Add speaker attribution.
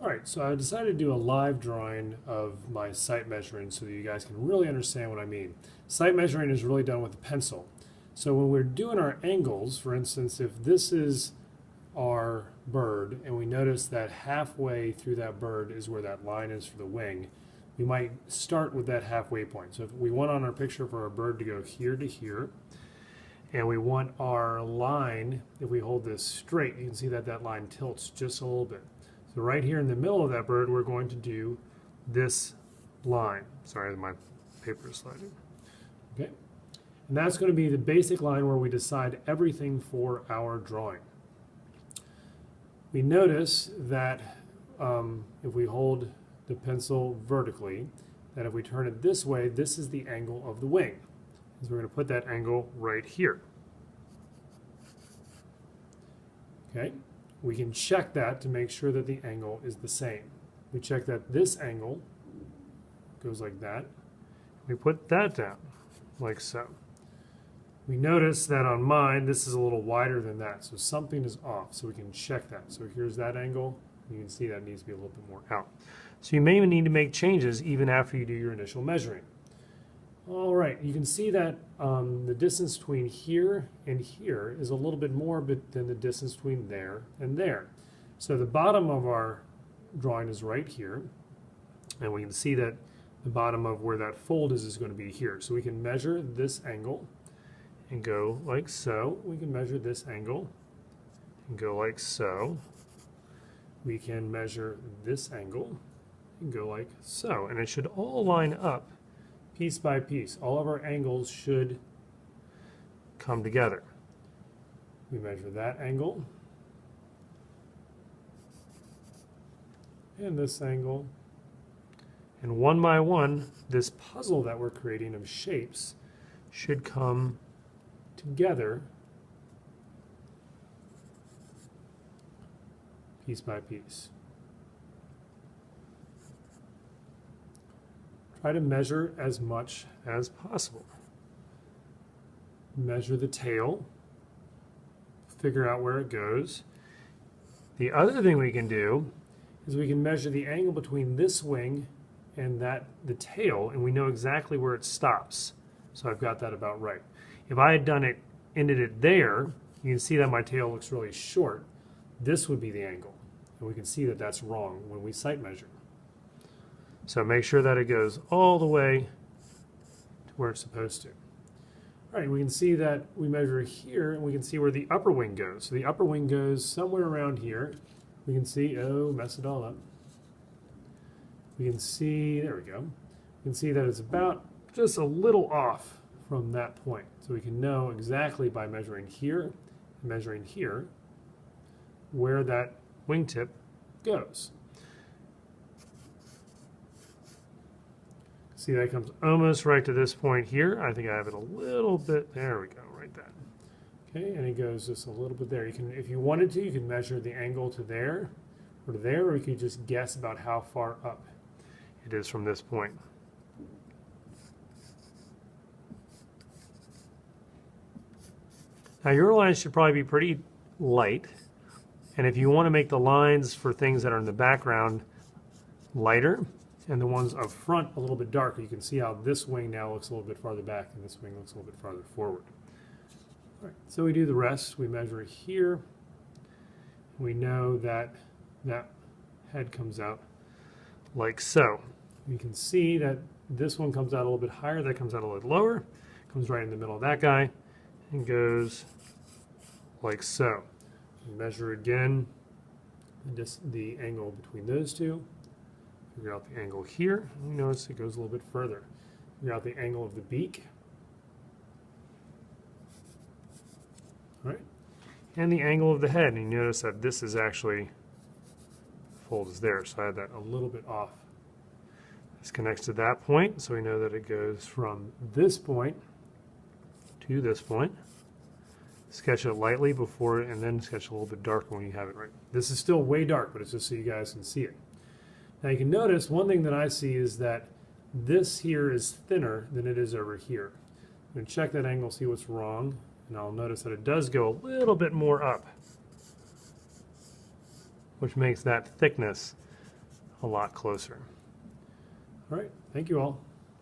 Speaker 1: All right, so I decided to do a live drawing of my sight measuring so that you guys can really understand what I mean. Sight measuring is really done with a pencil. So when we're doing our angles, for instance, if this is our bird and we notice that halfway through that bird is where that line is for the wing, we might start with that halfway point. So if we want on our picture for our bird to go here to here, and we want our line, if we hold this straight, you can see that that line tilts just a little bit. So right here in the middle of that bird, we're going to do this line. Sorry, my paper is sliding. Okay, and that's going to be the basic line where we decide everything for our drawing. We notice that if we hold the pencil vertically, that if we turn it this way, this is the angle of the wing. So we're going to put that angle right here. Okay, we can check that to make sure that the angle is the same. We check that this angle goes like that. We put that down like so. We notice that on mine, this is a little wider than that, so something is off, so we can check that. So here's that angle. You can see that needs to be a little bit more out. So you may even need to make changes even after you do your initial measuring. All right, you can see that the distance between here and here is a little bit more than the distance between there and there. So the bottom of our drawing is right here, and we can see that the bottom of where that fold is going to be here. So we can measure this angle and go like so. We can measure this angle and go like so. We can measure this angle and go like so. And it should all line up piece by piece. All of our angles should come together. We measure that angle and this angle. And one by one, this puzzle that we're creating of shapes should come together piece by piece. Try to measure as much as possible. Measure the tail, figure out where it goes. The other thing we can do is we can measure the angle between this wing and the tail, and we know exactly where it stops. So I've got that about right. If I had ended it there, you can see that my tail looks really short. This would be the angle, and we can see that that's wrong when we sight measure. So make sure that it goes all the way to where it's supposed to. All right, we can see that we measure here, and we can see where the upper wing goes. So the upper wing goes somewhere around here. We can see, oh, mess it all up. We can see, there we go. We can see that it's about just a little off from that point. So we can know exactly by measuring here and measuring here where that wingtip goes. See, that comes almost right to this point here. I think I have it a little bit, there we go, right there. Okay, and it goes just a little bit there. You can, if you wanted to, you can measure the angle to there, or you could just guess about how far up it is from this point. Now your lines should probably be pretty light, and if you want to make the lines for things that are in the background lighter, and the ones up front a little bit darker, you can see how this wing now looks a little bit farther back and this wing looks a little bit farther forward. All right, so we do the rest. We measure here. We know that that head comes out like so. You can see that this one comes out a little bit higher, that comes out a little lower, comes right in the middle of that guy, and goes like so. We measure again the angle between those two. Figure out the angle here. You notice it goes a little bit further. Figure out the angle of the beak. All right. And the angle of the head. And you notice that this is actually, fold is there, so I had that a little bit off. This connects to that point, so we know that it goes from this point to this point. Sketch it lightly before, and then sketch a little bit darker when you have it right. This is still way dark, but it's just so you guys can see it. Now you can notice one thing that I see is that this here is thinner than it is over here. I'm going to check that angle, see what's wrong, and I'll notice that it does go a little bit more up, which makes that thickness a lot closer. All right, thank you all.